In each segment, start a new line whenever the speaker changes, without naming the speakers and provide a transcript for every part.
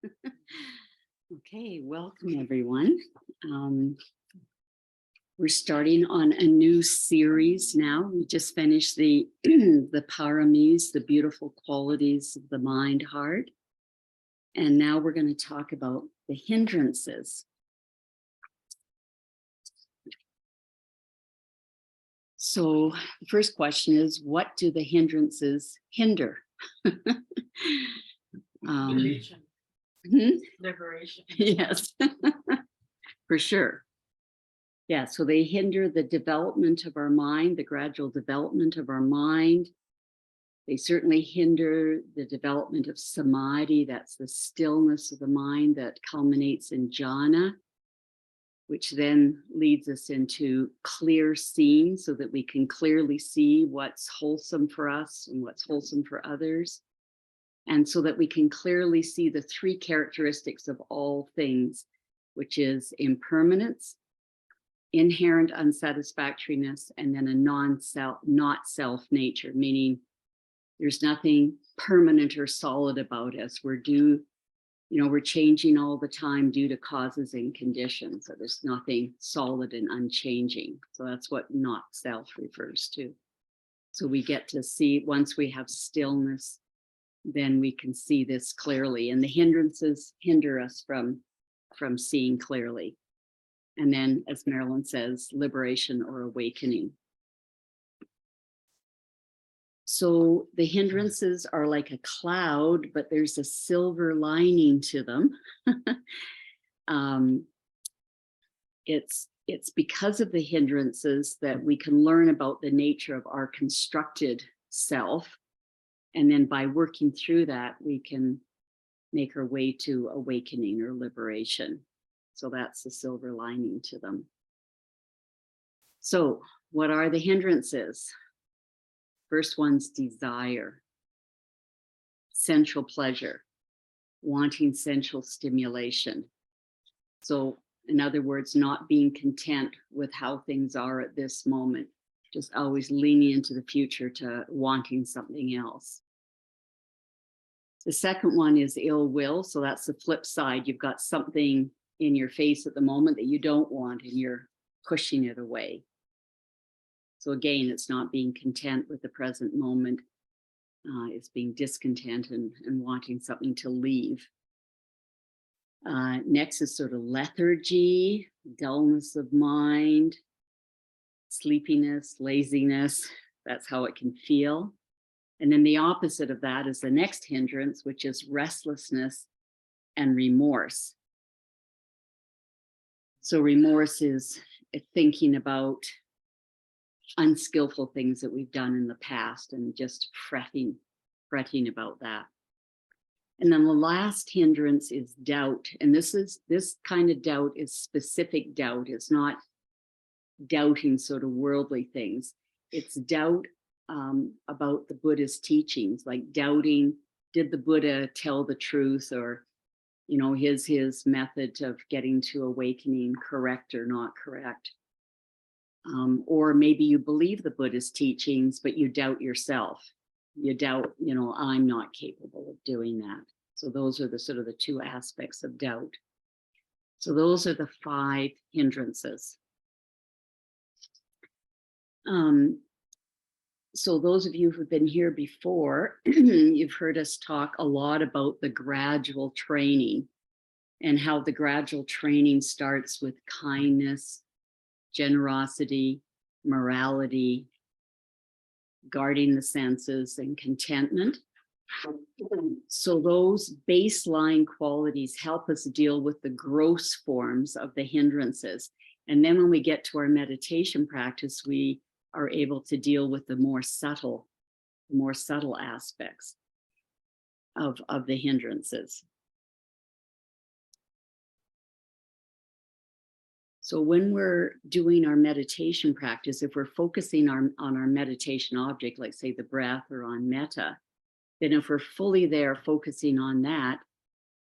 Okay, welcome everyone. We're starting on a new series now. We just finished the the paramis, the beautiful qualities of the mind, heart. And now we're going to talk about the hindrances. So the first question is, what do the hindrances hinder?
Liberation. Liberation.
Yes, for sure. Yeah, so they hinder the development of our mind, the gradual development of our mind. They certainly hinder the development of samadhi, that's the stillness of the mind that culminates in jhana, which then leads us into clear seeing so that we can clearly see what's wholesome for us and what's wholesome for others. And so that we can clearly see the three characteristics of all things, which is impermanence, inherent unsatisfactoriness, and then a non-self, not self nature, meaning there's nothing permanent or solid about us. We're changing all the time due to causes and conditions. So there's nothing solid and unchanging. So that's what not self refers to. So we get to see, once we have stillness, then we can see this clearly. And the hindrances hinder us from seeing clearly. And then, as Marilyn says, liberation or awakening. So the hindrances are like a cloud, but there's a silver lining to them. It's because of the hindrances that we can learn about the nature of our constructed self. And then by working through that, we can make our way to awakening or liberation. So that's the silver lining to them. So what are the hindrances? First one's desire, sensual pleasure, wanting sensual stimulation. So in other words, not being content with how things are at this moment, just always leaning into the future to wanting something else. The second one is ill will. So that's the flip side. You've got something in your face at the moment that you don't want and you're pushing it away. So again, it's not being content with the present moment. It's being discontent and wanting something to leave. Next is sort of lethargy, dullness of mind, sleepiness, laziness. That's how it can feel. And then the opposite of that is the next hindrance, which is restlessness and remorse. So remorse is thinking about unskillful things that we've done in the past and just fretting about that. And then the last hindrance is doubt. And this kind of doubt is specific doubt. It's not doubting sort of worldly things. It's doubt about the Buddha's teachings, like doubting, did the Buddha tell the truth, or his method of getting to awakening correct or not correct? Or maybe you believe the Buddha's teachings, but you doubt yourself. You doubt, I'm not capable of doing that. So those are the sort of the two aspects of doubt. So those are the 5 hindrances. So those of you who've been here before, you've heard us talk a lot about the gradual training and how the gradual training starts with kindness, generosity, morality, guarding the senses, and contentment. So those baseline qualities help us deal with the gross forms of the hindrances. And then when we get to our meditation practice, we are able to deal with the more subtle aspects of the hindrances. So when we're doing our meditation practice, if we're focusing on our meditation object, like say the breath or on metta, then if we're fully there focusing on that,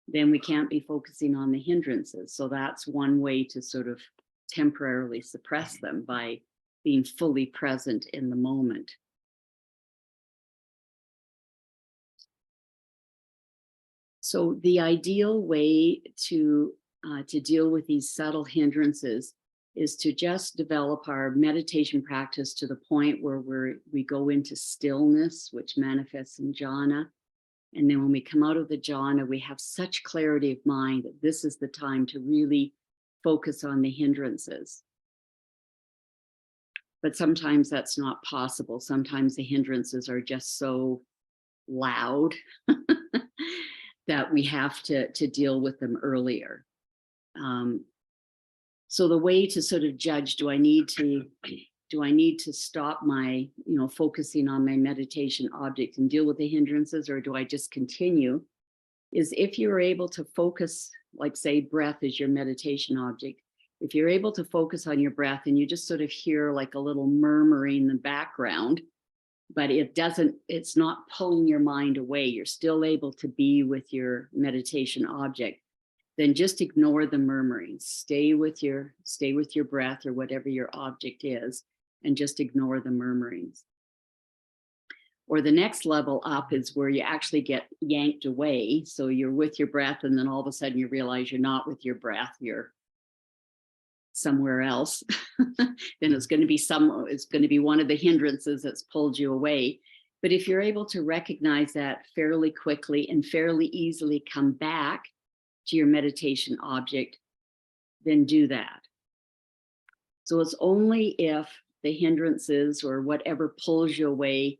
then we can't be focusing on the hindrances. So that's one way to sort of temporarily suppress them, by being fully present in the moment. So the ideal way to deal with these subtle hindrances is to just develop our meditation practice to the point where we go into stillness, which manifests in jhana. And then when we come out of the jhana, we have such clarity of mind that this is the time to really focus on the hindrances. But sometimes that's not possible. Sometimes the hindrances are just so loud that we have to deal with them earlier. So the way to sort of judge, do I need to stop my, focusing on my meditation object and deal with the hindrances, or do I just continue? Is if you're able to focus, like say breath is your meditation object. If you're able to focus on your breath and you just sort of hear like a little murmuring in the background, but it's not pulling your mind away, you're still able to be with your meditation object, then just ignore the murmuring. Stay with your breath or whatever your object is, and just ignore the murmurings. Or the next level up is where you actually get yanked away. So you're with your breath, and then all of a sudden you realize you're not with your breath, you're somewhere else. Then it's going to be one of the hindrances that's pulled you away. But if you're able to recognize that fairly quickly and fairly easily come back to your meditation object, then do that. So it's only if the hindrances or whatever pulls you away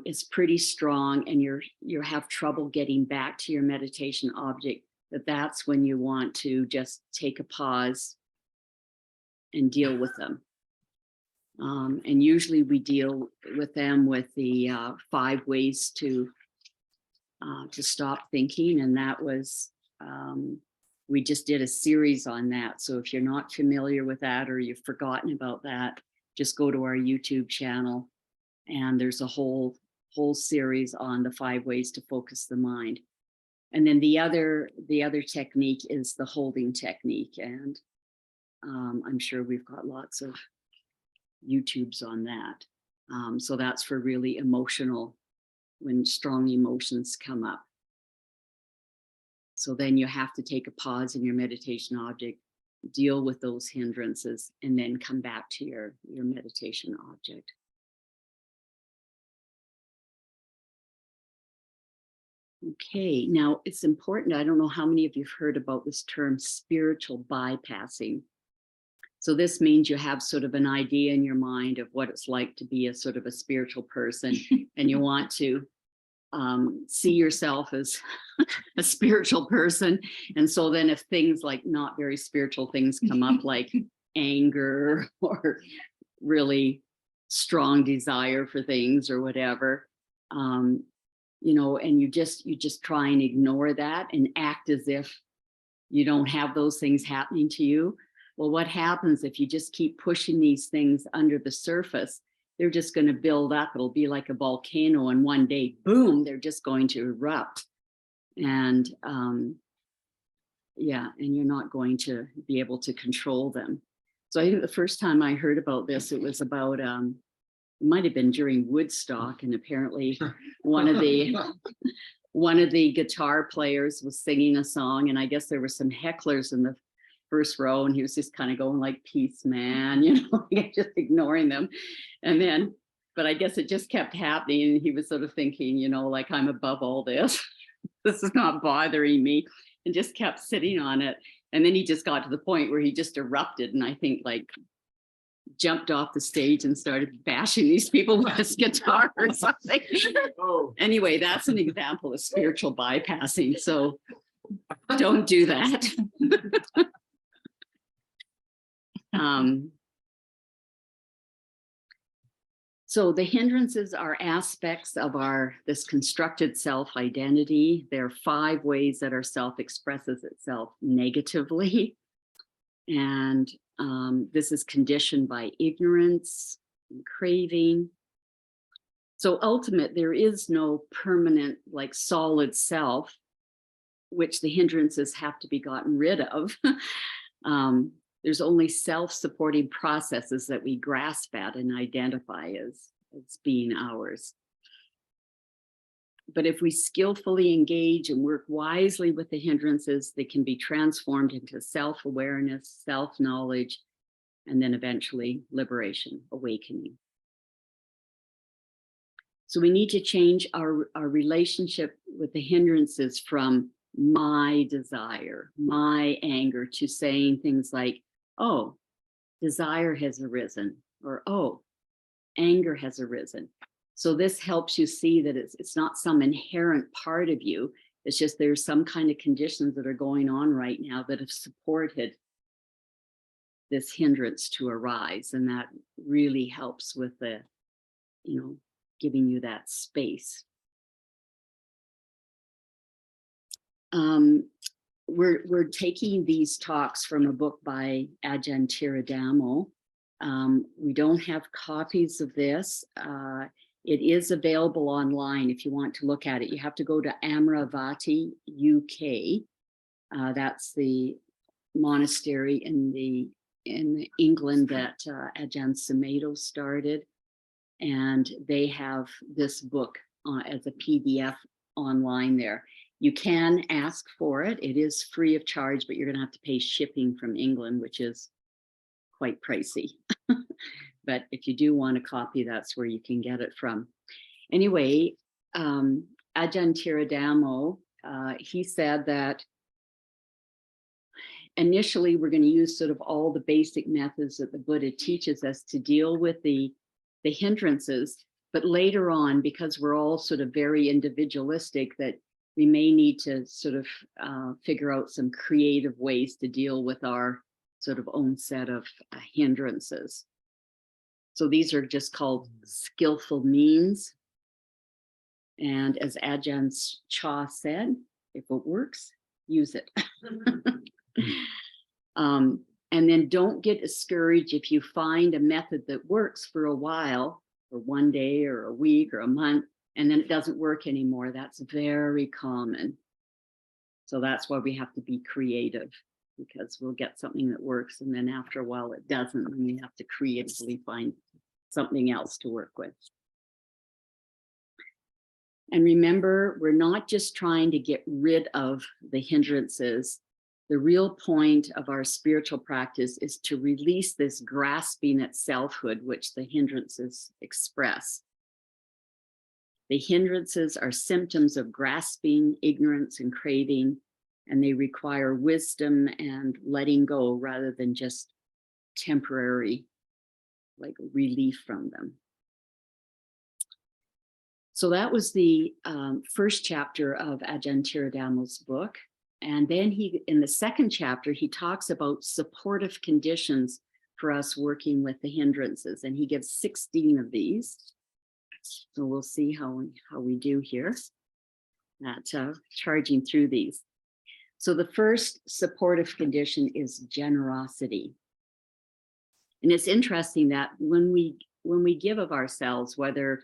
is pretty strong and you have trouble getting back to your meditation object, that's when you want to just take a pause and deal with them. And usually we deal with them with the 5 ways to stop thinking. And that was, we just did a series on that. So if you're not familiar with that or you've forgotten about that, just go to our YouTube channel. And there's a whole series on the 5 ways to focus the mind. And then the other technique is the holding technique. And I'm sure we've got lots of YouTubes on that. So that's for really emotional, when strong emotions come up. So then you have to take a pause in your meditation object, deal with those hindrances, and then come back to your meditation object. Okay, now it's important. I don't know how many of you have heard about this term spiritual bypassing. So this means you have sort of an idea in your mind of what it's like to be a sort of a spiritual person, and you want to see yourself as a spiritual person. And so then if things like not very spiritual things come up, like anger or really strong desire for things or whatever, and you just try and ignore that and act as if you don't have those things happening to you. Well, what happens if you just keep pushing these things under the surface? They're just going to build up. It'll be like a volcano, and one day, boom, they're just going to erupt. And and you're not going to be able to control them. So I think the first time I heard about this, it was about, it might have been during Woodstock, and apparently one of the guitar players was singing a song, and I guess there were some hecklers in the first row, and he was just kind of going like, peace, man, just ignoring them. And then, but I guess it just kept happening, and he was sort of thinking, like, I'm above all this. This is not bothering me, and just kept sitting on it. And then he just got to the point where he just erupted, and I think like jumped off the stage and started bashing these people with his guitar or something. Oh. Anyway, that's an example of spiritual bypassing. So don't do that. So the hindrances are aspects of this constructed self-identity. There are 5 ways that our self expresses itself negatively. And this is conditioned by ignorance and craving. So ultimate, there is no permanent, like solid self, which the hindrances have to be gotten rid of. There's only self-supporting processes that we grasp at and identify as being ours. But if we skillfully engage and work wisely with the hindrances, they can be transformed into self-awareness, self-knowledge, and then eventually liberation, awakening. So we need to change our relationship with the hindrances from my desire, my anger, to saying things like, oh, desire has arisen, or oh, anger has arisen. So this helps you see that it's not some inherent part of you. It's just there's some kind of conditions that are going on right now that have supported this hindrance to arise. And that really helps with the, giving you that space. We're taking these talks from a book by Ajahn Tiradamo. We don't have copies of this. It is available online if you want to look at it. You have to go to Amravati, UK. That's the monastery in England that Ajahn Sumedho started. And they have this book as a PDF online there. You can ask for it. It is free of charge, but you're going to have to pay shipping from England, which is quite pricey. But if you do want a copy, that's where you can get it from. Anyway, Ajahn Tiradamo, he said that initially we're going to use sort of all the basic methods that the Buddha teaches us to deal with the hindrances, but later on, because we're all sort of very individualistic, that we may need to sort of figure out some creative ways to deal with our sort of own set of hindrances. So these are just called skillful means. And as Ajahn Chah said, if it works, use it. And then don't get discouraged if you find a method that works for a while, or one day or a week or a month, and then it doesn't work anymore. That's very common. So that's why we have to be creative, because we'll get something that works, and then after a while it doesn't, and we have to creatively find something else to work with. And remember, we're not just trying to get rid of the hindrances. The real point of our spiritual practice is to release this grasping at selfhood, which the hindrances express. The hindrances are symptoms of grasping, ignorance, and craving, and they require wisdom and letting go rather than just temporary, like, relief from them. So that was the first chapter of Ajahn Tiradamo's book. And then in the second chapter, he talks about supportive conditions for us working with the hindrances. And he gives 16 of these. So we'll see how we do here at charging through these. So the first supportive condition is generosity. And it's interesting that when we give of ourselves, whether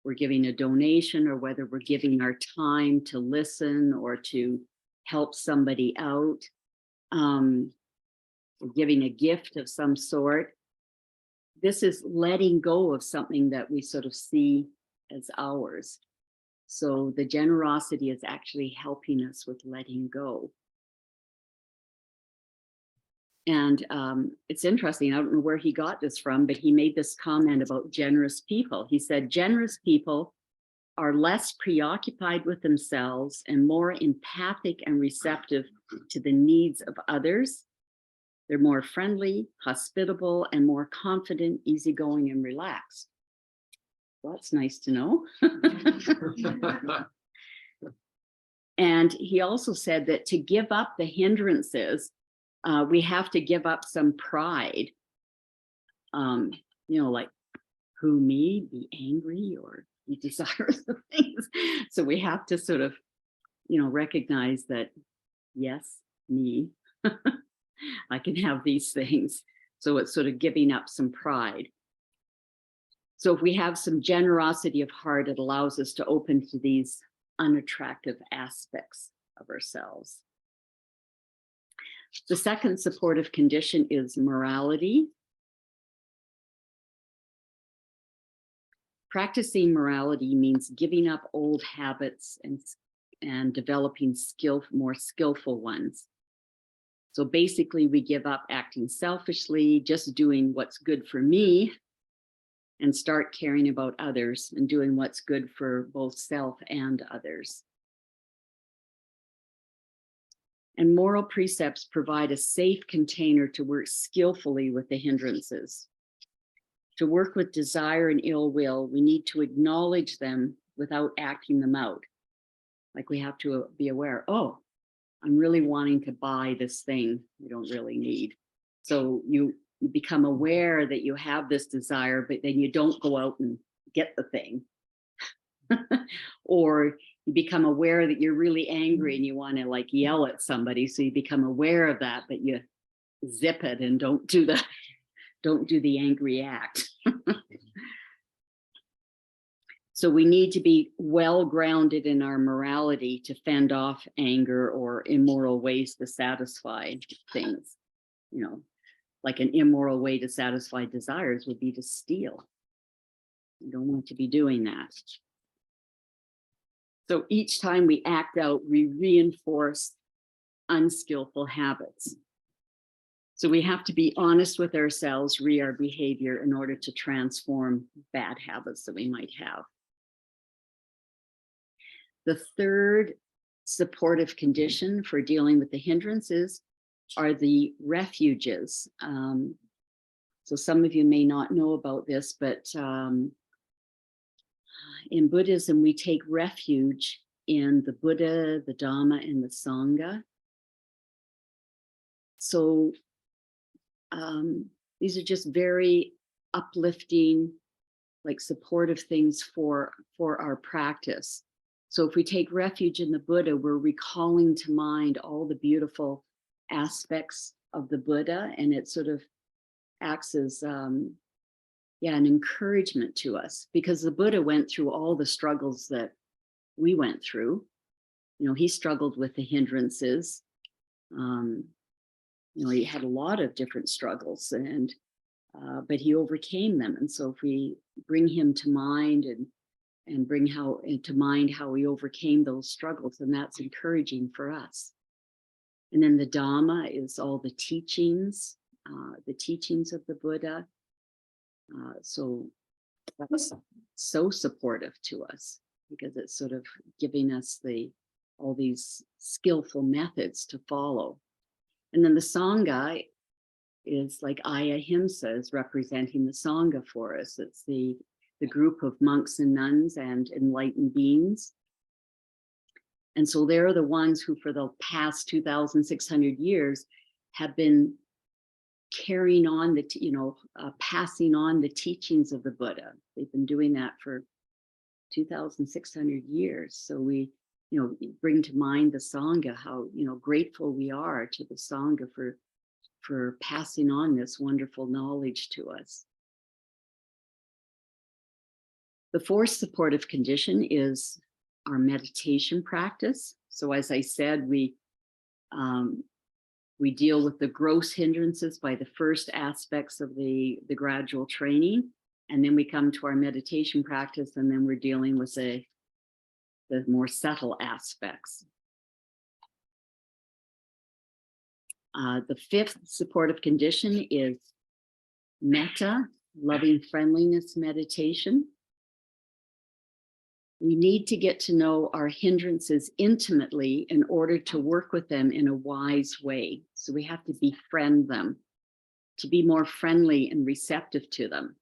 we're giving a donation or whether we're giving our time to listen or to help somebody out, or giving a gift of some sort, this is letting go of something that we sort of see as ours. So the generosity is actually helping us with letting go. And it's interesting, I don't know where he got this from, but he made this comment about generous people. He said, generous people are less preoccupied with themselves and more empathic and receptive to the needs of others. They're more friendly, hospitable, and more confident, easygoing, and relaxed. Well, that's nice to know. And he also said that to give up the hindrances, we have to give up some pride. Like, who, me, be angry or be desirous of things. So we have to sort of, recognize that, yes, me, I can have these things. So it's sort of giving up some pride. So if we have some generosity of heart, it allows us to open to these unattractive aspects of ourselves. The second supportive condition is morality. Practicing morality means giving up old habits and developing more skillful ones. So basically, we give up acting selfishly, just doing what's good for me, and start caring about others and doing what's good for both self and others. And moral precepts provide a safe container to work skillfully with the hindrances. To work with desire and ill will, we need to acknowledge them without acting them out. Like we have to be aware, oh, I'm really wanting to buy this thing you don't really need. So you become aware that you have this desire, but then you don't go out and get the thing. Or you become aware that you're really angry and you want to like yell at somebody. So you become aware of that, but you zip it and don't do the angry act. So we need to be well grounded in our morality to fend off anger or immoral ways to satisfy things. You know, like an immoral way to satisfy desires would be to steal. You don't want to be doing that. So each time we act out, we reinforce unskillful habits. So we have to be honest with ourselves, our behavior in order to transform bad habits that we might have. The third supportive condition for dealing with the hindrances are the refuges. So some of you may not know about this, but in Buddhism, we take refuge in the Buddha, the Dhamma, and the Sangha. So these are just very uplifting, like supportive things for our practice. So if we take refuge in the Buddha, we're recalling to mind all the beautiful aspects of the Buddha, and it sort of acts as an encouragement to us, because the Buddha went through all the struggles that we went through. You know, he struggled with the hindrances. You know, he had a lot of different struggles, and but he overcame them. And so if we bring him to mind and bring to mind how he overcame those struggles, then that's encouraging for us. And then the Dhamma is all the teachings of the Buddha. So that's so supportive to us, because it's sort of giving us all these skillful methods to follow. And then the Sangha is like ahimsa, is representing the Sangha for us. It's the group of monks and nuns and enlightened beings. And so they're the ones who for the past 2,600 years have been carrying on passing on the teachings of the Buddha. They've been doing that for 2,600 years. So we, bring to mind the Sangha, how, grateful we are to the Sangha for passing on this wonderful knowledge to us. The fourth supportive condition is our meditation practice. So as I said, we deal with the gross hindrances by the first aspects of the gradual training, and then we come to our meditation practice, and then we're dealing with the more subtle aspects. The fifth supportive condition is metta, loving friendliness meditation. We need to get to know our hindrances intimately in order to work with them in a wise way. So we have to befriend them, to be more friendly and receptive to them.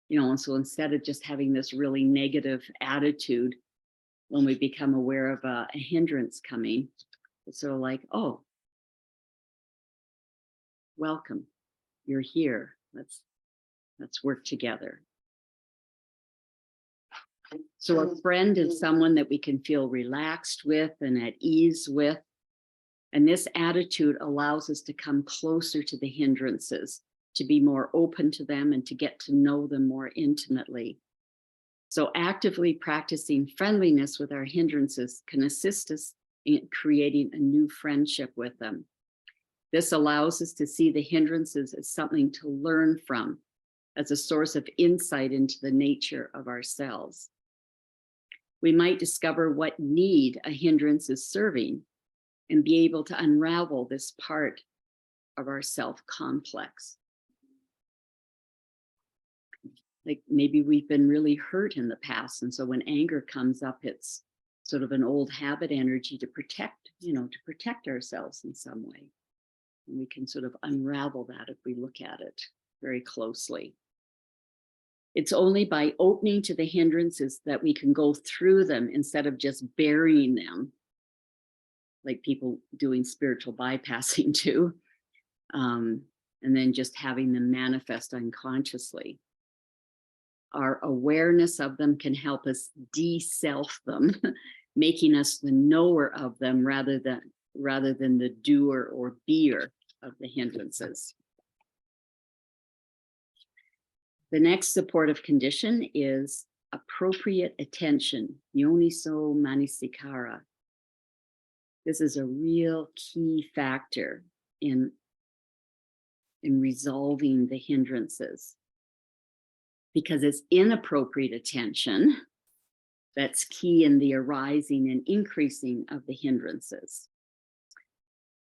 And so instead of just having this really negative attitude when we become aware of a hindrance coming, it's sort of like, oh, welcome, you're here. Let's work together. So a friend is someone that we can feel relaxed with and at ease with. And this attitude allows us to come closer to the hindrances, to be more open to them and to get to know them more intimately. So actively practicing friendliness with our hindrances can assist us in creating a new friendship with them. This allows us to see the hindrances as something to learn from, as a source of insight into the nature of ourselves. We might discover what need a hindrance is serving and be able to unravel this part of our self complex. Like maybe we've been really hurt in the past. And so when anger comes up, it's sort of an old habit energy to protect, to protect ourselves in some way. And we can sort of unravel that if we look at it very closely. It's only by opening to the hindrances that we can go through them instead of just burying them, like people doing spiritual bypassing too, and then just having them manifest unconsciously. Our awareness of them can help us de-self them, making us the knower of them rather than the doer or beer of the hindrances. The next supportive condition is appropriate attention, yoniso manasikara. This is a real key factor in resolving the hindrances, because it's inappropriate attention that's key in the arising and increasing of the hindrances.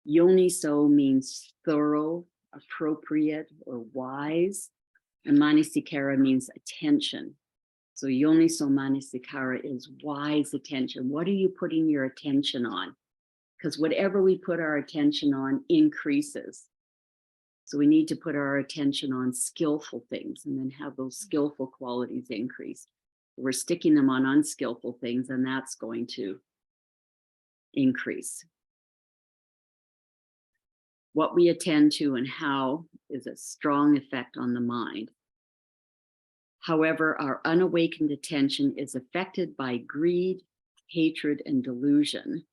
Yoniso means thorough, appropriate, or wise, and manasikara means attention. So yoniso manasikara is wise attention. What are you putting your attention on? Because whatever we put our attention on increases. So we need to put our attention on skillful things and then have those skillful qualities increase. We're sticking them on unskillful things, and that's going to increase. What we attend to and how is a strong effect on the mind. However, our unawakened attention is affected by greed, hatred, and delusion,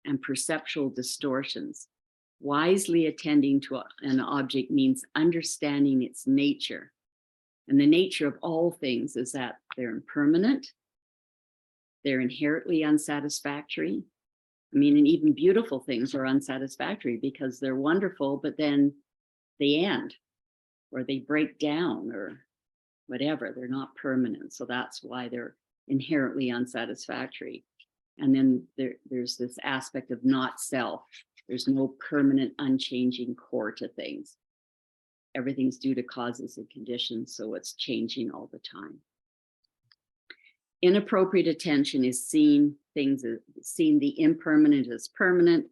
and perceptual distortions. Wisely attending to an object means understanding its nature. And the nature of all things is that they're impermanent, they're inherently unsatisfactory. I mean, and even beautiful things are unsatisfactory because they're wonderful, but then they end or they break down or whatever. They're not permanent. So that's why they're inherently unsatisfactory. And then there's this aspect of not self. There's no permanent, unchanging core to things. Everything's due to causes and conditions, so it's changing all the time. Inappropriate attention is seeing the impermanent as permanent,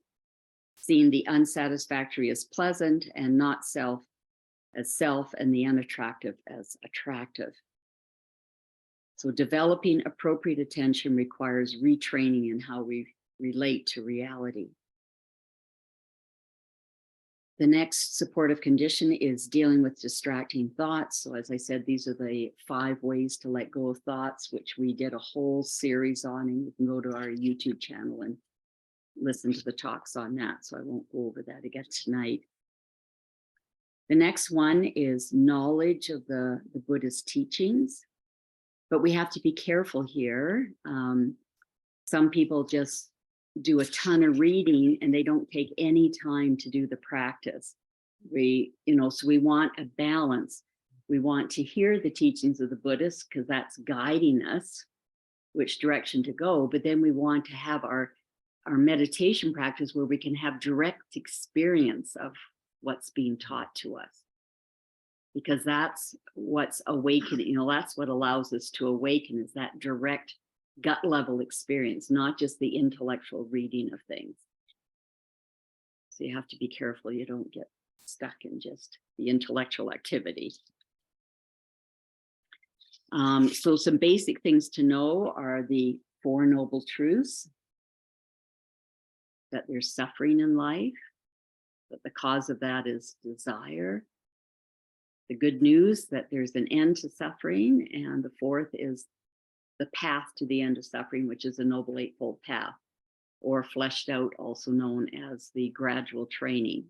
seeing the unsatisfactory as pleasant, and not self as self, and the unattractive as attractive. So developing appropriate attention requires retraining in how we relate to reality. The next supportive condition is dealing with distracting thoughts. So as I said, these are the 5 ways to let go of thoughts, which we did a whole series on, and you can go to our YouTube channel and listen to the talks on that. So I won't go over that again tonight. The next one is knowledge of the Buddhist teachings, but we have to be careful here. Some people just do a ton of reading and they don't take any time to do the practice. So we want a balance. We want to hear the teachings of the Buddhists because that's guiding us which direction to go, but then we want to have our meditation practice where we can have direct experience of what's being taught to us, because that's what's awakening. That's what allows us to awaken, is that direct gut level experience, not just the intellectual reading of things. So you have to be careful you don't get stuck in just the intellectual activity. So some basic things to know are the 4 noble truths: that there's suffering in life, that the cause of that is desire. The good news that there's an end to suffering, and the 4th is the path to the end of suffering, which is a Noble Eightfold Path, or fleshed out, also known as the gradual training.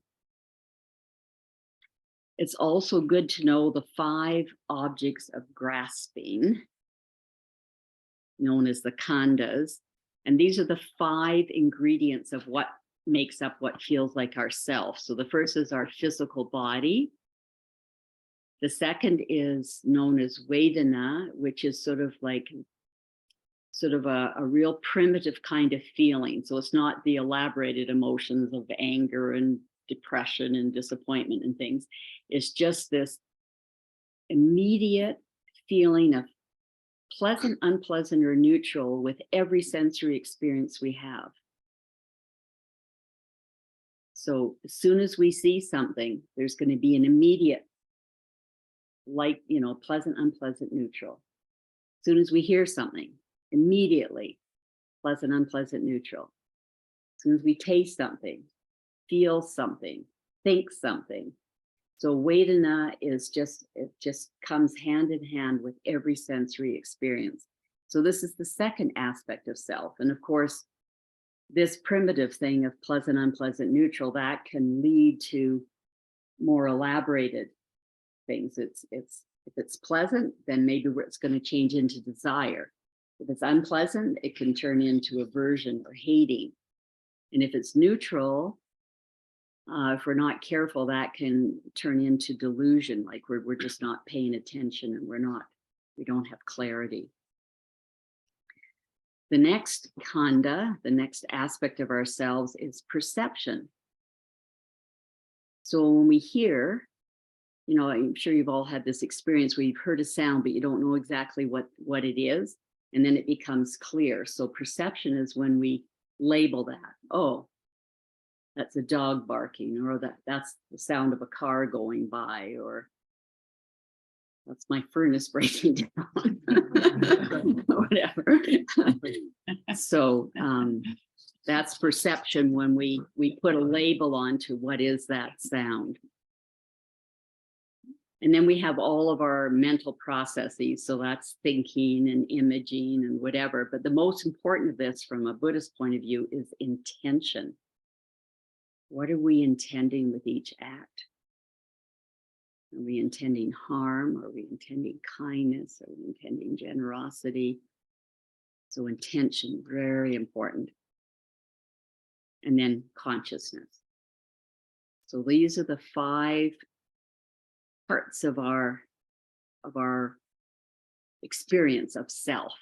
It's also good to know the 5 objects of grasping, known as the khandhas. And these are the 5 ingredients of what makes up what feels like ourself. So the first is our physical body. The second is known as Vedana, which is sort of a real primitive kind of feeling. So it's not the elaborated emotions of anger and depression and disappointment and things. It's just this immediate feeling of pleasant, unpleasant, or neutral with every sensory experience we have. So as soon as we see something, there's going to be an immediate, pleasant, unpleasant, neutral. As soon as we hear something, immediately, pleasant, unpleasant, neutral. As soon as we taste something, feel something, think something. So Vedana it just comes hand in hand with every sensory experience. So this is the second aspect of self. And of course, this primitive thing of pleasant, unpleasant, neutral, that can lead to more elaborated things. If it's pleasant, then maybe it's going to change into desire. If it's unpleasant, it can turn into aversion or hating. And if it's neutral, if we're not careful, that can turn into delusion, like we're just not paying attention and we don't have clarity. The next khanda, the next aspect of ourselves, is perception. So when we hear, I'm sure you've all had this experience where you've heard a sound, but you don't know exactly what it is. And then it becomes clear. So perception is when we label that. Oh, that's a dog barking, or that's the sound of a car going by, or that's my furnace breaking down, whatever. So that's perception when we put a label onto what is that sound. And then we have all of our mental processes. So that's thinking and imaging and whatever. But the most important of this from a Buddhist point of view is intention. What are we intending with each act? Are we intending harm? Are we intending kindness? Are we intending generosity? So intention, very important. And then consciousness. So these are the 5 parts of our experience of self.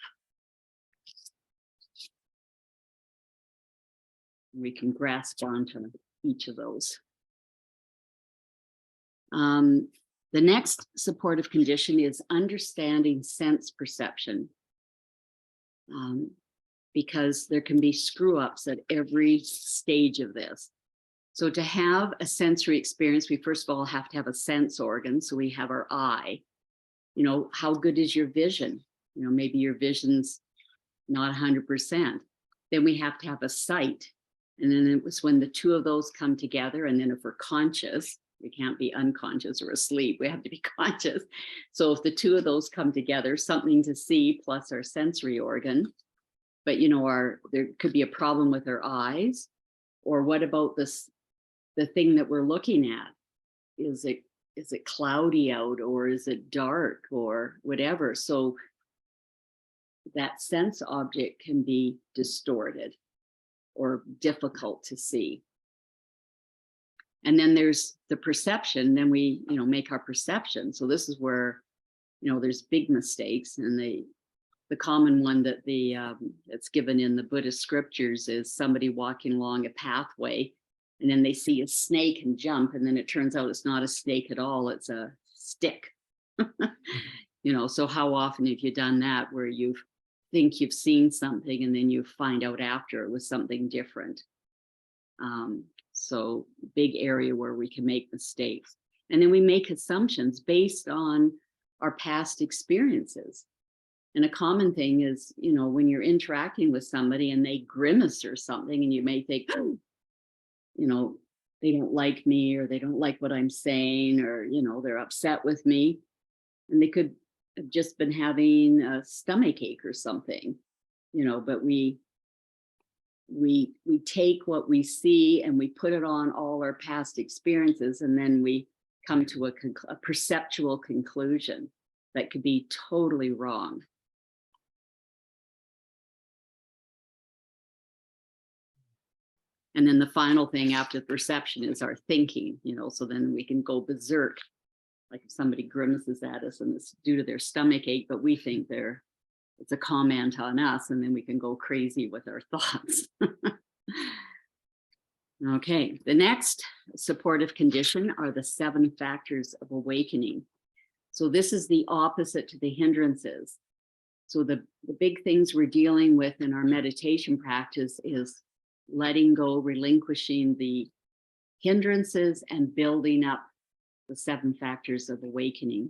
We can grasp onto each of those. The next supportive condition is understanding sense perception, because there can be screw-ups at every stage of this. So to have a sensory experience, we first of all have to have a sense organ. So we have our eye. How good is your vision? Maybe your vision's not 100%. Then we have to have a sight. And then it was when the 2 of those come together. And then if we're conscious, we can't be unconscious or asleep. We have to be conscious. So if the 2 of those come together, something to see plus our sensory organ. But there could be a problem with our eyes. Or what about the thing that we're looking at? Is it cloudy out, or is it dark, or whatever? So that sense object can be distorted or difficult to see. And then there's the perception. Then we make our perception. So this is where there's big mistakes. And the common one that that's given in the Buddhist scriptures is somebody walking along a pathway, and then they see a snake and jump, and then it turns out it's not a snake at all, it's a stick. So how often have you done that, where you think you've seen something and then you find out after it was something different? So big area where we can make mistakes. And then we make assumptions based on our past experiences. And a common thing is, when you're interacting with somebody and they grimace or something, and you may think, oh, they don't like me, or they don't like what I'm saying, or, they're upset with me. And they could have just been having a stomach ache or something, but we take what we see and we put it on all our past experiences, and then we come to a perceptual conclusion that could be totally wrong. And then the final thing after perception is our thinking, so then we can go berserk Like if somebody grimaces at us and it's due to their stomach ache, but we think it's a comment on us, and then we can go crazy with our thoughts. Okay, the next supportive condition are the 7 factors of awakening. So this is the opposite to the hindrances. So the big things we're dealing with in our meditation practice is letting go, relinquishing the hindrances, and building up the 7 factors of awakening.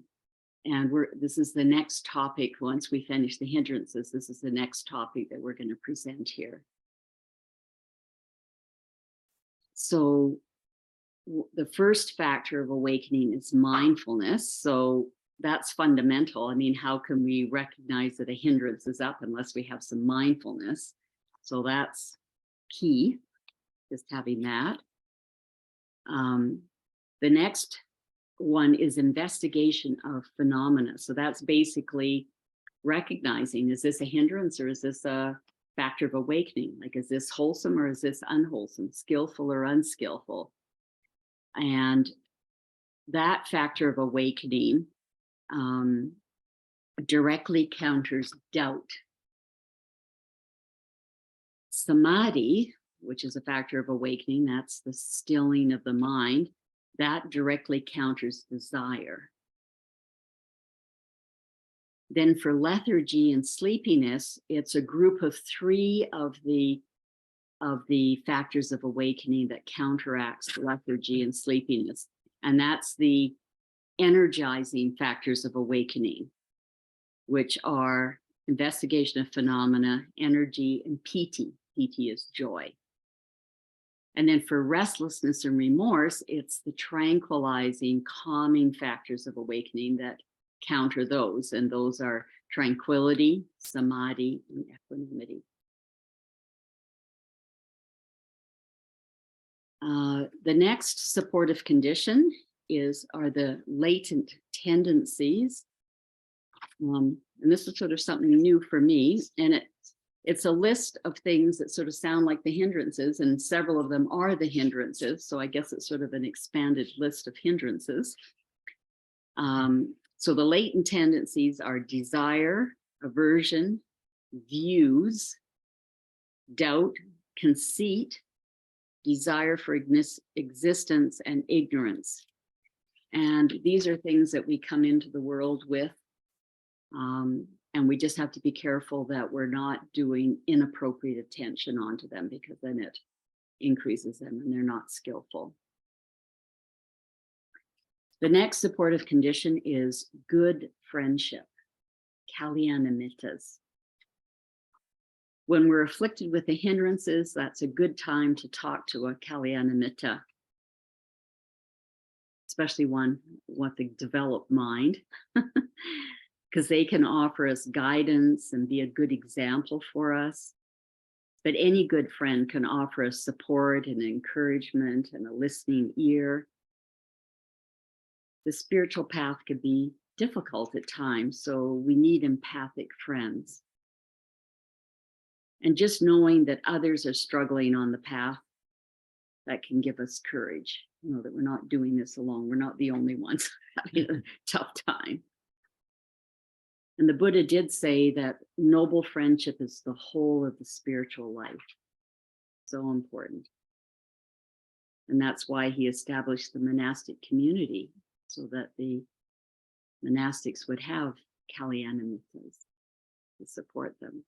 And this is the next topic. Once we finish the hindrances, this is the next topic that we're going to present here. So the first factor of awakening is mindfulness. So that's fundamental. I mean, how can we recognize that a hindrance is up unless we have some mindfulness? So that's key, just having that. The next one is investigation of phenomena. So that's basically recognizing, is this a hindrance or is this a factor of awakening? Like, is this wholesome or is this unwholesome, skillful or unskillful? And that factor of awakening directly counters doubt. Samadhi, which is a factor of awakening, that's the stilling of the mind, that directly counters desire. Then for lethargy and sleepiness, it's a group of 3 of the factors of awakening that counteracts lethargy and sleepiness. And that's the energizing factors of awakening, which are investigation of phenomena, energy, and piti. Piti is joy. And then for restlessness and remorse, it's the tranquilizing, calming factors of awakening that counter those. And those are tranquility, samadhi, and equanimity. The next supportive condition are the latent tendencies. And this is sort of something new for me. And it's a list of things that sort of sound like the hindrances, and several of them are the hindrances. So I guess it's sort of an expanded list of hindrances. So the latent tendencies are desire, aversion, views, doubt, conceit, desire for existence, and ignorance. And these are things that we come into the world with. And we just have to be careful that we're not doing inappropriate attention onto them, because then it increases them and they're not skillful. The next supportive condition is good friendship, kalyanamitas. When we're afflicted with the hindrances, that's a good time to talk to a kalyanamitta, especially one with a developed mind, because they can offer us guidance and be a good example for us. But any good friend can offer us support and encouragement and a listening ear. The spiritual path could be difficult at times, so we need empathic friends. And just knowing that others are struggling on the path, that can give us courage, that we're not doing this alone. We're not the only ones having a tough time. And the Buddha did say that noble friendship is the whole of the spiritual life. So important. And that's why he established the monastic community, so that the monastics would have kalyanamitas to support them.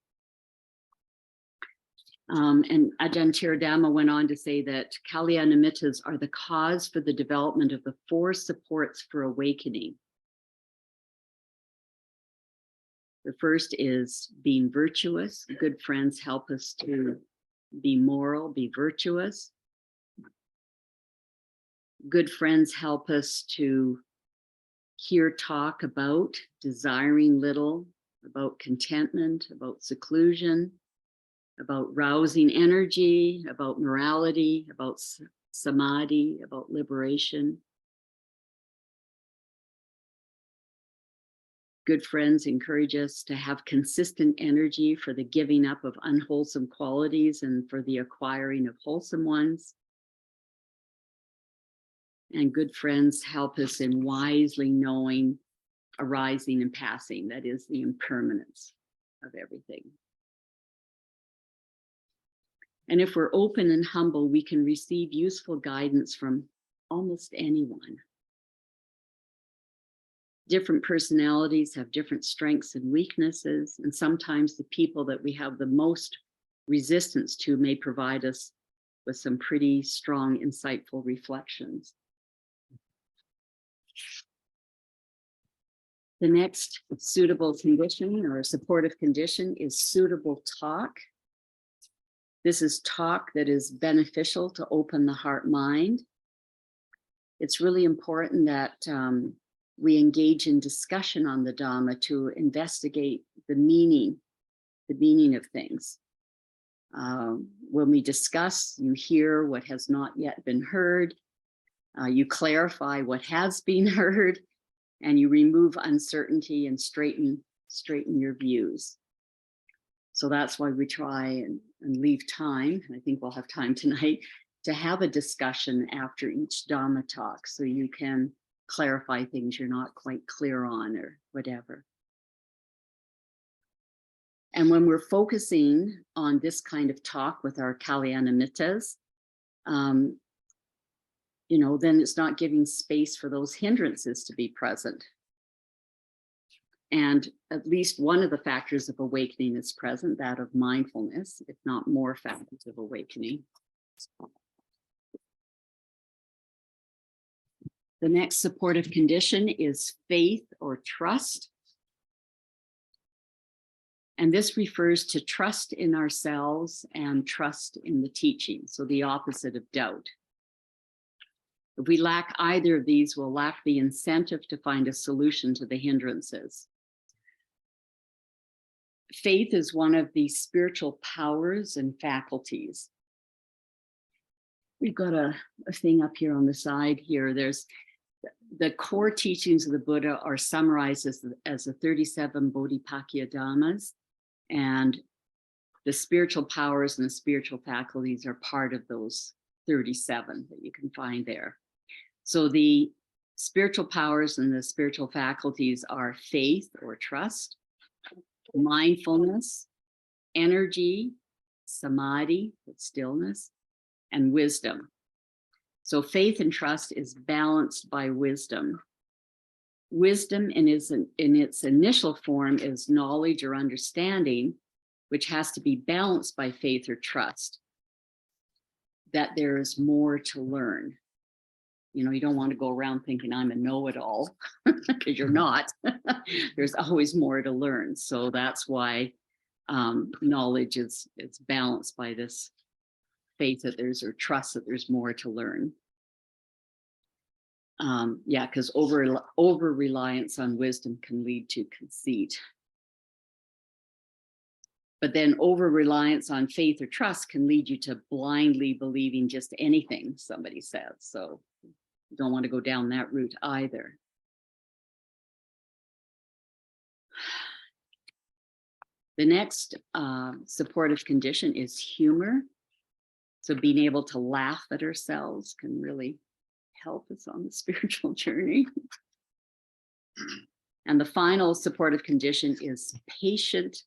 And Ajahn Chiradhamma went on to say that kalyanamitas are the cause for the development of the 4 supports for awakening. The first is being virtuous. Good friends help us to be moral, be virtuous. Good friends help us to hear talk about desiring little, about contentment, about seclusion, about rousing energy, about morality, about samadhi, about liberation. Good friends encourage us to have consistent energy for the giving up of unwholesome qualities and for the acquiring of wholesome ones. And good friends help us in wisely knowing arising and passing. That is the impermanence of everything. And if we're open and humble, we can receive useful guidance from almost anyone. Different personalities have different strengths and weaknesses, and sometimes the people that we have the most resistance to may provide us with some pretty strong, insightful reflections. The next suitable condition or supportive condition is suitable talk. This is talk that is beneficial to open the heart-mind. It's really important that we engage in discussion on the Dhamma to investigate the meaning of things. When we discuss, you hear what has not yet been heard, you clarify what has been heard, and you remove uncertainty and straighten your views. So that's why we try and leave time, and I think we'll have time tonight, to have a discussion after each Dhamma talk so you can clarify things you're not quite clear on or whatever. And when we're focusing on this kind of talk with our Kalyanamitas, then it's not giving space for those hindrances to be present. And at least one of the factors of awakening is present, that of mindfulness, if not more factors of awakening. The next supportive condition is faith or trust. And this refers to trust in ourselves and trust in the teaching, so the opposite of doubt. If we lack either of these, we'll lack the incentive to find a solution to the hindrances. Faith is one of the spiritual powers and faculties. We've got a thing up here on the side here. There's the core teachings of the Buddha are summarized as the 37 Bodhipakya Dhammas, and the spiritual powers and the spiritual faculties are part of those 37 that you can find there. So the spiritual powers and the spiritual faculties are faith or trust, mindfulness, energy, samadhi, that's stillness, and wisdom. So faith and trust is balanced by wisdom. Wisdom in its initial form is knowledge or understanding, which has to be balanced by faith or trust, that there is more to learn. You don't want to go around thinking I'm a know-it-all, because you're not. There's always more to learn. So that's why knowledge is balanced by this faith that or trust that there's more to learn. Because over reliance on wisdom can lead to conceit. But then over reliance on faith or trust can lead you to blindly believing just anything somebody says. So you don't want to go down that route either. The next supportive condition is humor. So being able to laugh at ourselves can really help us on the spiritual journey. And the final supportive condition is patient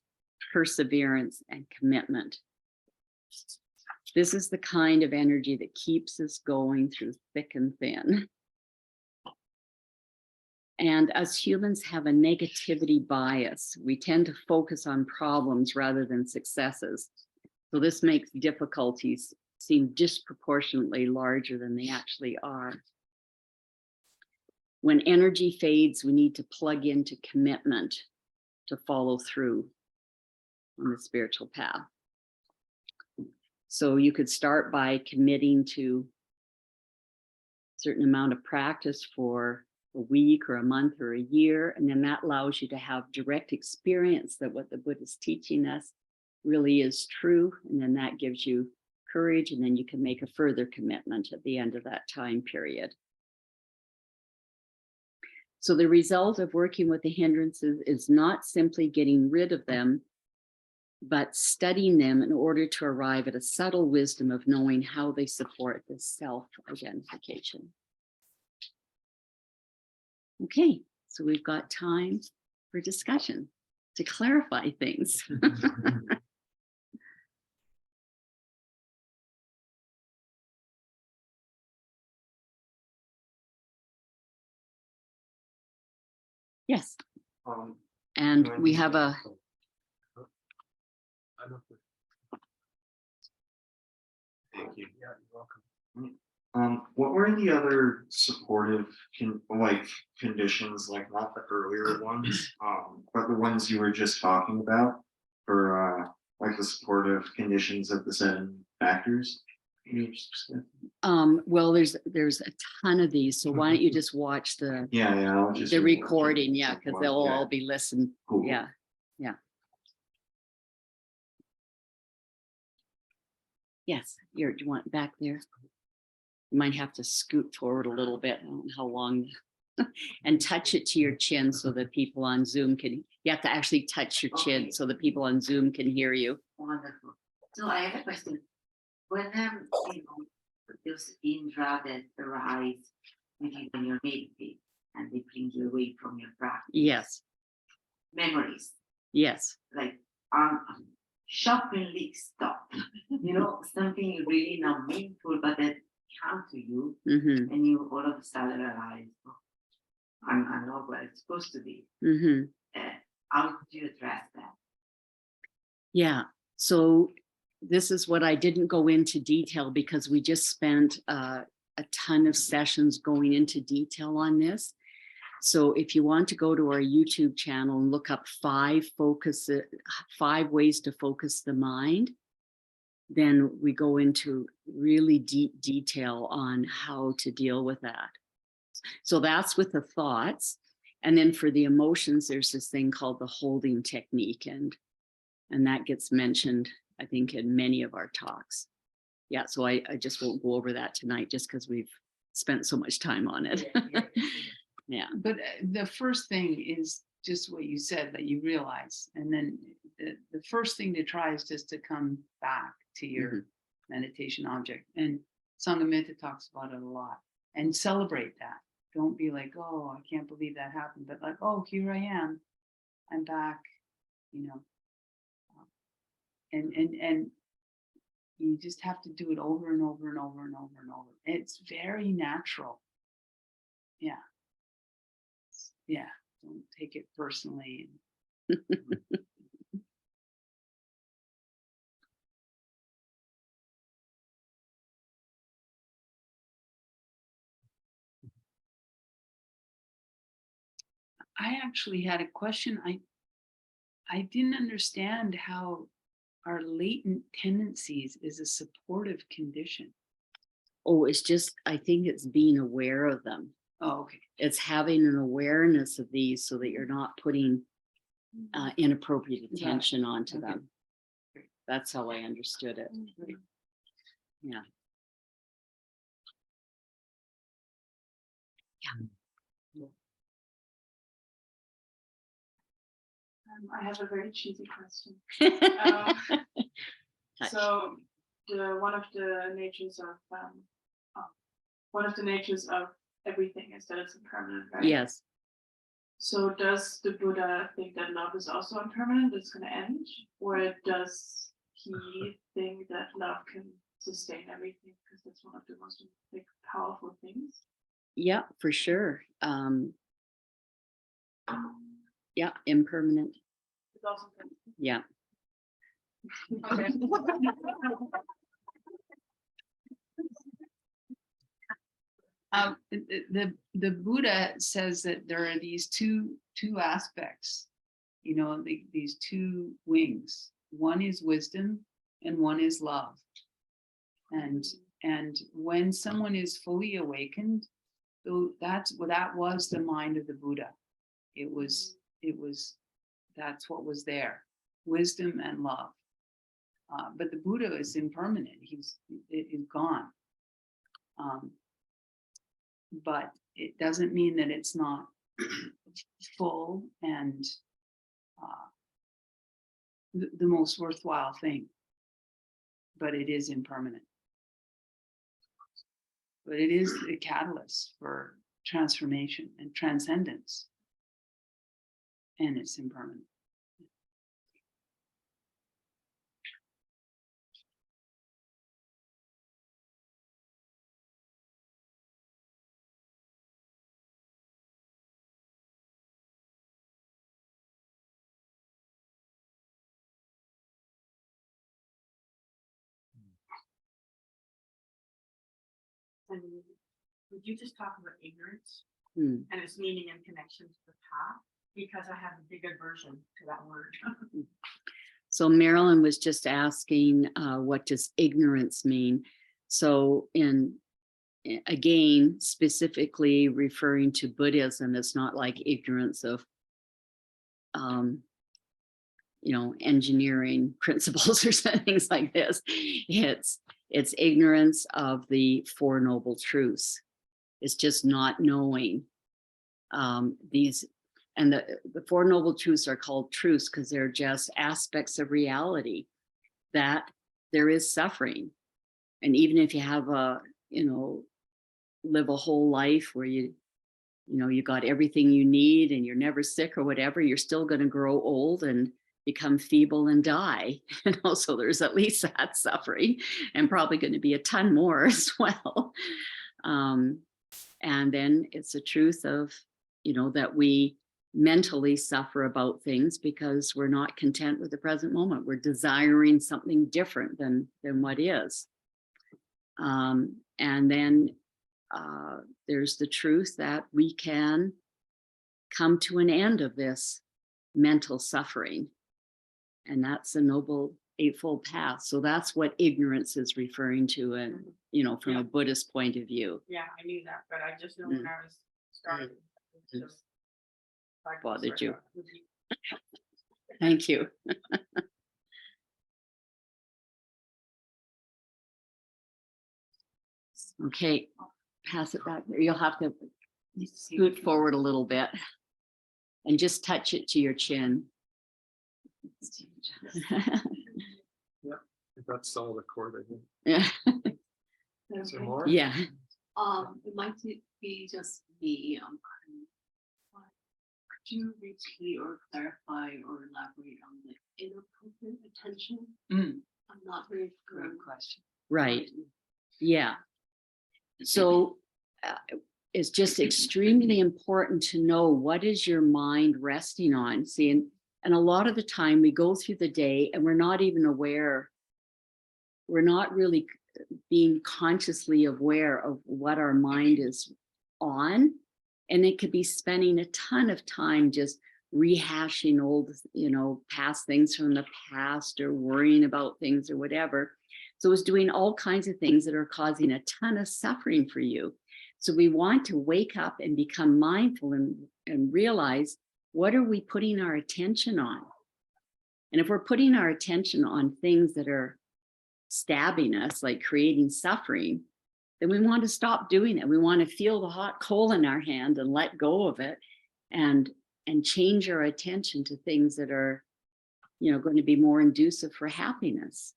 perseverance and commitment. This is the kind of energy that keeps us going through thick and thin. And us humans have a negativity bias. We tend to focus on problems rather than successes. So this makes difficulties seem disproportionately larger than they actually are. When energy fades, we need to plug into commitment to follow through on the spiritual path. So you could start by committing to a certain amount of practice for a week or a month or a year, and then that allows you to have direct experience that what the Buddha is teaching us really is true, and then that gives you courage, and then you can make a further commitment at the end of that time period. So the result of working with the hindrances is not simply getting rid of them, but studying them in order to arrive at a subtle wisdom of knowing how they support this self-identification. Okay, so we've got time for discussion to clarify things. Yes, and we have a,
Thank you. Yeah, you're welcome. What were the other supportive conditions, like not the earlier ones, but the ones you were just talking about for like the supportive conditions of the 7 factors? Can you just-
well, there's a ton of these, so why don't you just watch the
I'll just
the
rewatch it.
recording, yeah, because they'll
Yeah.
all be listened.
Cool.
Yeah. Yes, do you want back there? You might have to scoot forward a little bit. I don't know how long. And touch it to your chin so that people on Zoom can, you have to actually touch your chin so the people on Zoom can hear you.
Wonderful. So I have a question. When those indra that arise with you when you're meditating and they bring you away from your practice.
Yes,
Memories,
yes.
like shockingly stop. Something you really not meaningful, but that come to you,
Mm-hmm.
and you all of a sudden realize, oh, I'm not where it's supposed to be.
Mm-hmm.
How do you address that?
Yeah, so this is what I didn't go into detail because we just spent a ton of sessions going into detail on this. So if you want to go to our YouTube channel and look up 5 ways to focus the mind, then we go into really deep detail on how to deal with that. So that's with the thoughts. And then for the emotions, there's this thing called the holding technique. And that gets mentioned, I think, in many of our talks. Yeah, so I just won't go over that tonight just because we've spent so much time on it. Yeah.
But the first thing is just what you said, that you realize. And then the first thing to try is just to come back to your meditation object. And Sanghamitta talks about it a lot. And celebrate that. Don't be like, oh, I can't believe that happened. But like, oh, here I am. I'm back, And you just have to do it over and over and over and over and over. It's very natural. Yeah. Yeah. Don't take it personally. I actually had a question. I didn't understand how our latent tendencies is a supportive condition.
Oh, it's just, I think it's being aware of them.
Oh, okay.
It's having an awareness of these so that you're not putting inappropriate attention onto them. That's how I understood it. Yeah.
I have a very cheesy question.
Touch.
So, one of the natures of everything is that it's impermanent, right?
Yes.
So, does the Buddha think that love is also impermanent? It's going to end, or does he think that love can sustain everything? Because that's one of the most powerful things.
Yeah, for sure. Yeah, impermanent.
It's also impermanent.
Yeah.
Okay.
The Buddha says that there are these two aspects, these 2 wings. One is wisdom and one is love. And when someone is fully awakened, that was the mind of the Buddha. That's what was there, wisdom and love. But the Buddha is impermanent. It is gone. But it doesn't mean that it's not full and the most worthwhile thing. But it is impermanent. But it is a catalyst for transformation and transcendence. And it's impermanent.
And would you just talk about ignorance
Hmm.
and its meaning and connection to the path? Because I have a bigger version to that word.
So Marilyn was just asking, what does ignorance mean? So again, specifically referring to Buddhism, it's not like ignorance of, engineering principles or things like this. It's ignorance of the Four Noble Truths. It's just not knowing these. And the Four Noble Truths are called truths because they're just aspects of reality, that there is suffering. And even if you have live a whole life where you got everything you need and you're never sick or whatever, you're still going to grow old and become feeble and die. So there's at least that suffering, and probably going to be a ton more as well. And then it's the truth of, that we mentally suffer about things because we're not content with the present moment. We're desiring something different than what is. And then there's the truth that we can come to an end of this mental suffering. And that's the Noble Eightfold Path. So that's what ignorance is referring to, and from
Yeah.
a Buddhist point of view.
Yeah, I knew that, but I just know when I was starting. it just- like,
Bothered you.
would you-
Thank you. Okay, pass it back. You'll have to scoot forward a little bit and just touch it to your chin.
That's all the chord, I think.
Yeah.
Is there more?
Yeah.
It might be just me. Could you repeat or clarify or elaborate on the inappropriate attention?
Mm.
I'm not very
Great
good.
question.
Right. Yeah. So it's just extremely important to know, what is your mind resting on? See, and a lot of the time we go through the day and we're not even aware. We're not really being consciously aware of what our mind is on. And it could be spending a ton of time just rehashing old, past things from the past, or worrying about things or whatever. So it's doing all kinds of things that are causing a ton of suffering for you. So we want to wake up and become mindful and realize, what are we putting our attention on? And if we're putting our attention on things that are stabbing us, like creating suffering, then we want to stop doing it. We want to feel the hot coal in our hand and let go of it, and change our attention to things that are, going to be more conducive for happiness.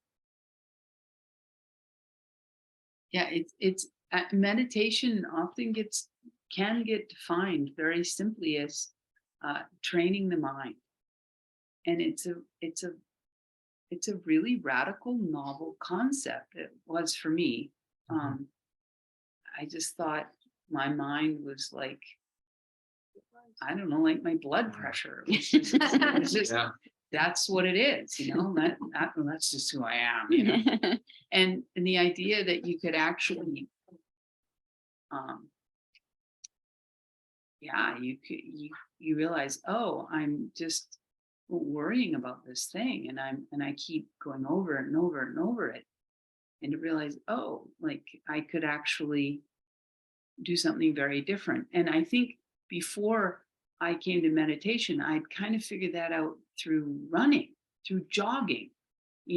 Yeah, it's meditation often can get defined very simply as training the mind, and it's a really radical, novel concept. It was for me. I just thought my mind was like, I don't know, like my blood pressure. It was just
Yeah.
that's what it is, that's just who I am, and the idea that you could actually, you realize, oh, I'm just worrying about this thing, and I keep going over and over and over it, and to realize, oh, like I could actually do something very different. And I think before I came to meditation, I'd kind of figured that out through running, through jogging. I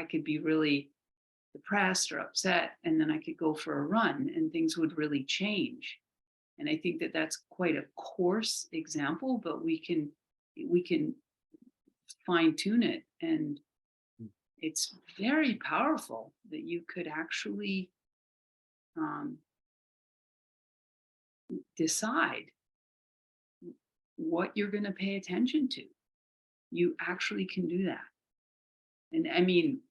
could be really depressed or upset, and then I could go for a run and things would really change. And I think that that's quite a coarse example, but we can fine tune it, and it's very powerful that you could actually decide what you're going to pay attention to. You actually can do that. And I mean,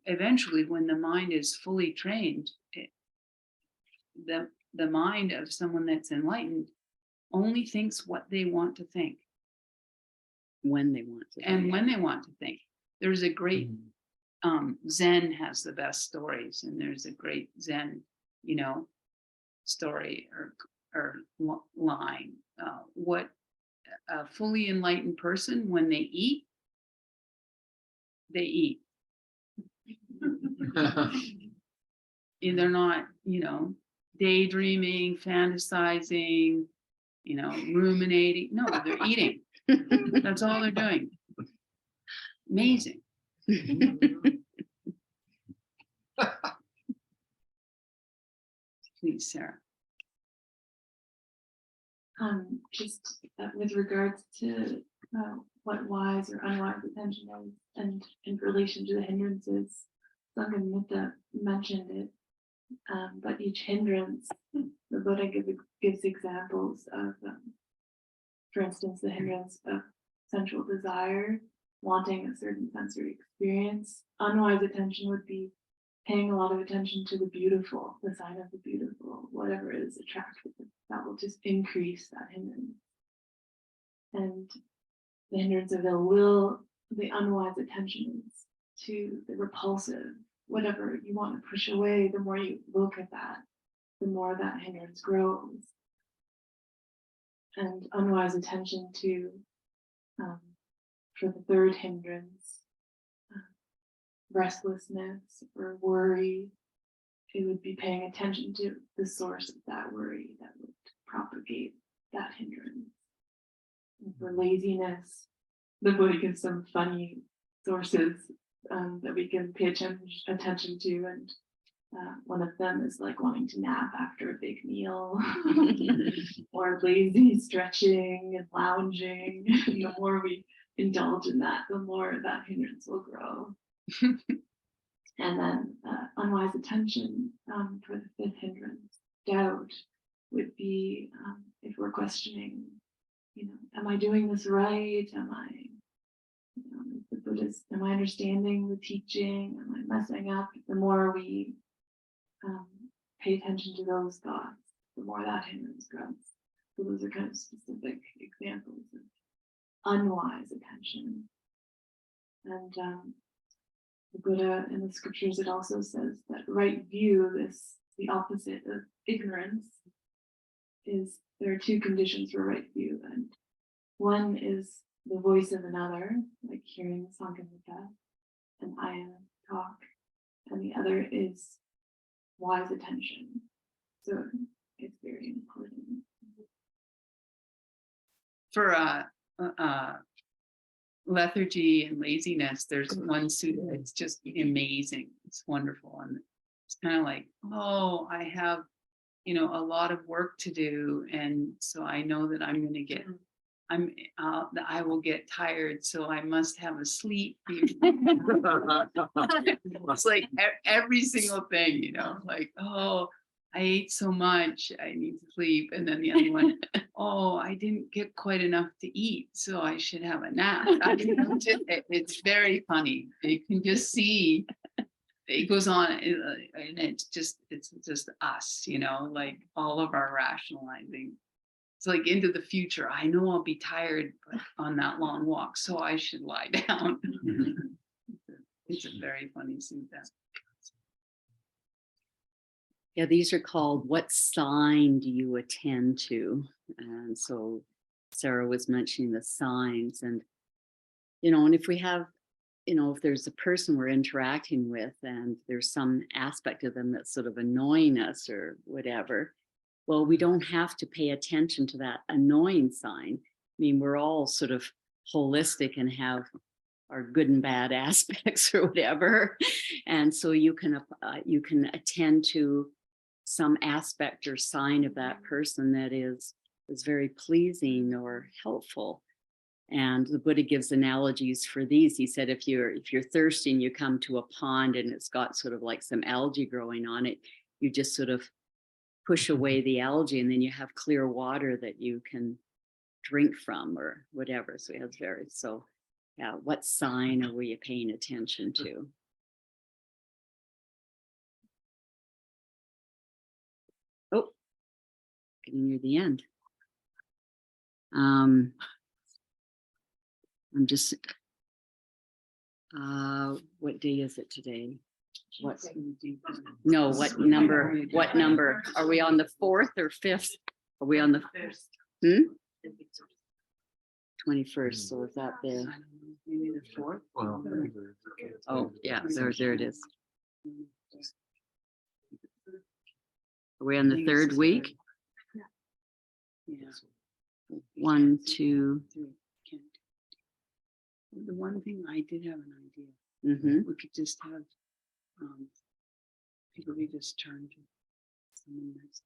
eventually, when the mind is fully trained, the mind of someone that's enlightened only thinks what they want to think.
When they want to.
And when they want to think. There's a great Zen has the best stories, and there's a great Zen, story or line. What a fully enlightened person, when they eat. And they're not, daydreaming, fantasizing, ruminating. No, they're eating. That's all they're doing. Amazing. Please, Sarah.
Just with regards to what wise or unwise attention is, and in relation to the hindrances, Sanghamitta mentioned it, but each hindrance, the Buddha gives examples of, for instance, the hindrance of sensual desire, wanting a certain sensory experience. Unwise attention would be paying a lot of attention to the beautiful, the sign of the beautiful, whatever is attractive, that will just increase that hindrance. And the hindrance of ill will, the unwise attention is to the repulsive, whatever you want to push away, the more you look at that, the more that hindrance grows. And unwise attention to, for the third hindrance, restlessness or worry, it would be paying attention to the source of that worry that would propagate that hindrance. And for laziness, the Buddha gives some funny sources that we can pay attention to, and one of them is like wanting to nap after a big meal, or lazy stretching and lounging. And the more we indulge in that, the more that hindrance will grow. And then unwise attention for the fifth hindrance, doubt, would be if we're questioning, am I doing this right? Am I, the Buddhist, am I understanding the teaching? Am I messing up? The more we pay attention to those thoughts, the more that hindrance grows. So those are kind of specific examples of unwise attention. And the Buddha in the scriptures, it also says that right view, the opposite of ignorance, is there are two conditions for right view. And one is the voice of another, like hearing Sanghamitta and Aya talk. And the other is wise attention. So it's very important.
For lethargy and laziness, there's one sutta that's just amazing. It's wonderful. And it's kind of like, oh, I have, a lot of work to do. And so I know that I'm going to get, I will get tired. So I must have a sleep. It's like every single thing, like, oh, I ate so much, I need to sleep. And then the other one, oh, I didn't get quite enough to eat, so I should have a nap. It's very funny. You can just see it goes on, and it's just us, like all of our rationalizing. It's like into the future. I know I'll be tired on that long walk, so I should lie down. It's a very funny sutta.
Yeah, these are called, what sign do you attend to? And so Sarah was mentioning the signs, and, and if we have, if there's a person we're interacting with and there's some aspect of them that's sort of annoying us or whatever, well, we don't have to pay attention to that annoying sign. I mean, we're all sort of holistic and have our good and bad aspects or whatever. And so you can attend to some aspect or sign of that person that is very pleasing or helpful. And the Buddha gives analogies for these. He said, if you're thirsty and you come to a pond and it's got sort of like some algae growing on it, you just sort of push away the algae, and then you have clear water that you can drink from or whatever. So it has so yeah, what sign are we paying attention to? Oh, getting near the end. I'm just what day is it today? What number are we on, the 4th or 5th? Are we on the 21st? So is that the
Maybe the 4th.
Well,
oh yeah, there it is. Are we on the 3rd week?
Yeah.
1, 2.
The one thing I did have an idea.
Mm-hmm.
We could just have people we just turn to someone next to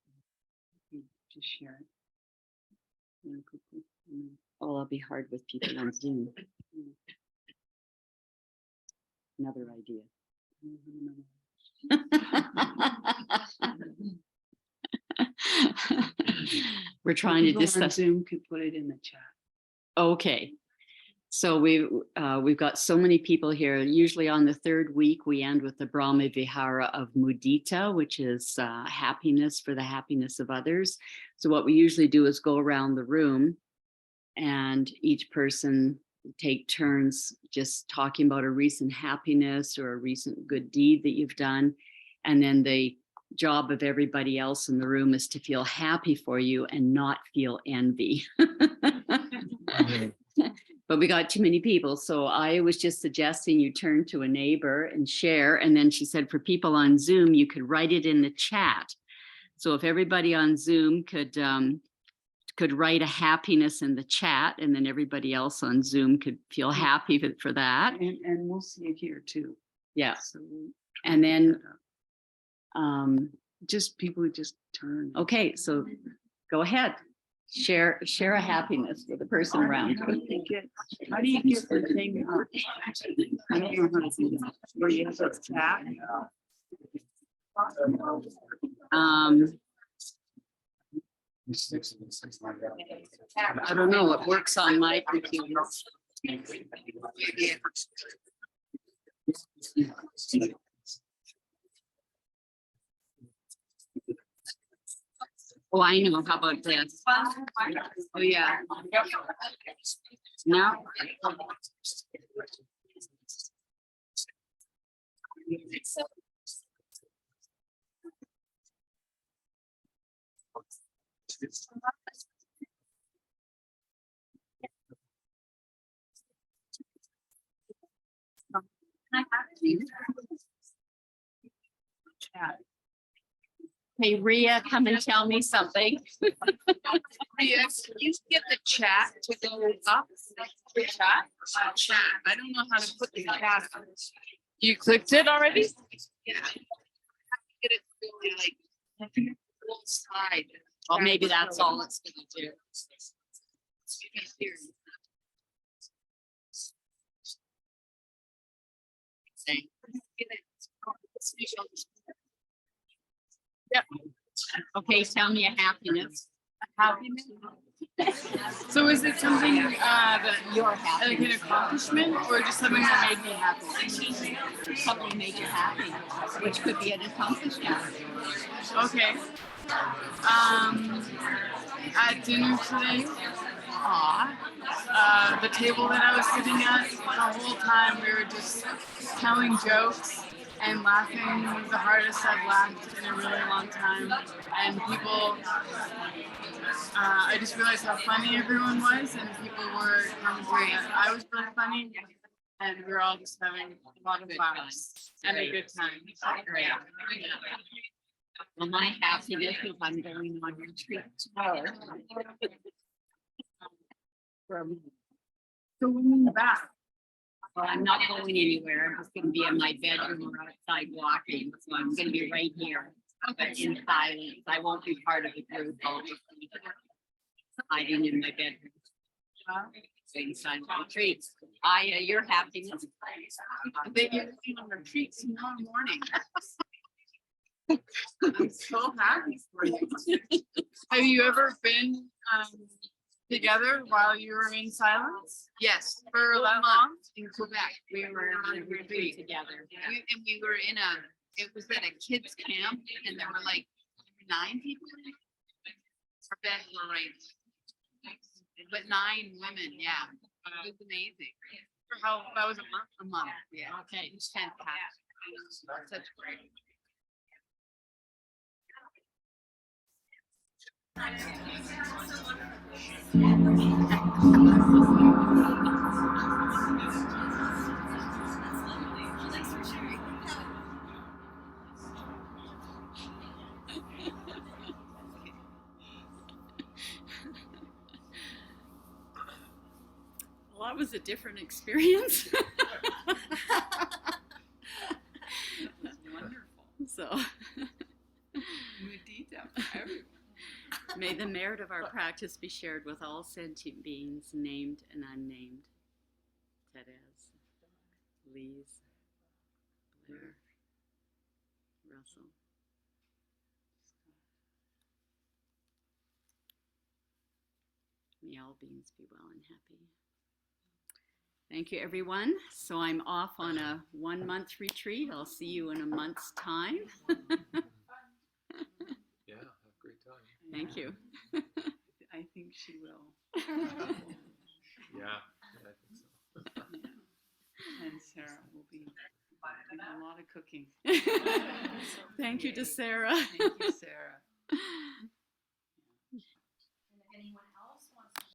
them. Just share it. Really quickly.
Oh, I'll be hard with people on Zoom. Another idea. We're trying to
People on
discuss.
Zoom could put it in the chat.
Okay. So we've got so many people here. Usually on the 3rd week, we end with the Brahma Vihara of Mudita, which is happiness for the happiness of others. So what we usually do is go around the room and each person take turns just talking about a recent happiness or a recent good deed that you've done. And then the job of everybody else in the room is to feel happy for you and not feel envy. But we got too many people. So I was just suggesting you turn to a neighbor and share. And then she said, for people on Zoom, you could write it in the chat. So if everybody on Zoom could write a happiness in the chat, and then everybody else on Zoom could feel happy for that.
And we'll see it here too.
Yeah.
So we'll try
And
to
then,
get that up. Just people who just turn.
okay, so go ahead. Share a happiness with the person around
How do
you.
you get the thing up? I don't know how to do that. Where you have to tap.
I don't know, it works on my computer. Oh, I know. How about this? Oh, yeah. No. Hey, Rhea, come and tell me something.
Rhea, can you get the chat to go up? The chat? Chat. I don't know how to put the chat up. You clicked it already? Yeah. Get it to go like one side.
Well, maybe that's all it's gonna do. Yep. Okay, tell me a happiness.
Happiness. So is it something that
You're happy.
like an accomplishment or just something that made me happy?
Something made you happy, which could be an accomplishment.
Okay. At dinner today, the table that I was sitting at, the whole time we were just telling jokes and laughing the hardest I've laughed in a really long time. And people, I just realized how funny everyone was, and people were commenting that I was really funny, and we were all just having a lot of laughs and a good time.
Great. Well, my happiness is I'm going on retreat tomorrow.
So when you're back,
Well, I'm not going anywhere. I'm just going to be in my bedroom or outside walking. So I'm going to be right here, but in silence. I won't be part of the group. I'll just be hiding in my bedroom. Waiting silent retreats. Your happiness.
they get on retreat tomorrow morning.
I'm so happy for you.
Have you ever been together while you were in silence? Yes, for that long in Quebec. We were on a retreat together. And we were in it was at a kids camp, and there were like 9 people. Our beds were right, but 9 women. Yeah, it was amazing. For how that was a month. A month. Yeah. Okay. It's fantastic. Such great.
Well, that was a different experience.
Wonderful.
So
Medita for everyone.
may the merit of our practice be shared with all sentient beings, named and unnamed. Therese, Lise, Blair, Russell. May all beings be well and happy. Thank you, everyone. So I'm off on a 1-month retreat. I'll see you in a month's time.
Yeah, have a great time.
Thank you.
I think she will.
Yeah, I think so.
Yeah. And Sarah will be doing a lot of cooking.
Thank you to Sarah.
Thank you, Sarah.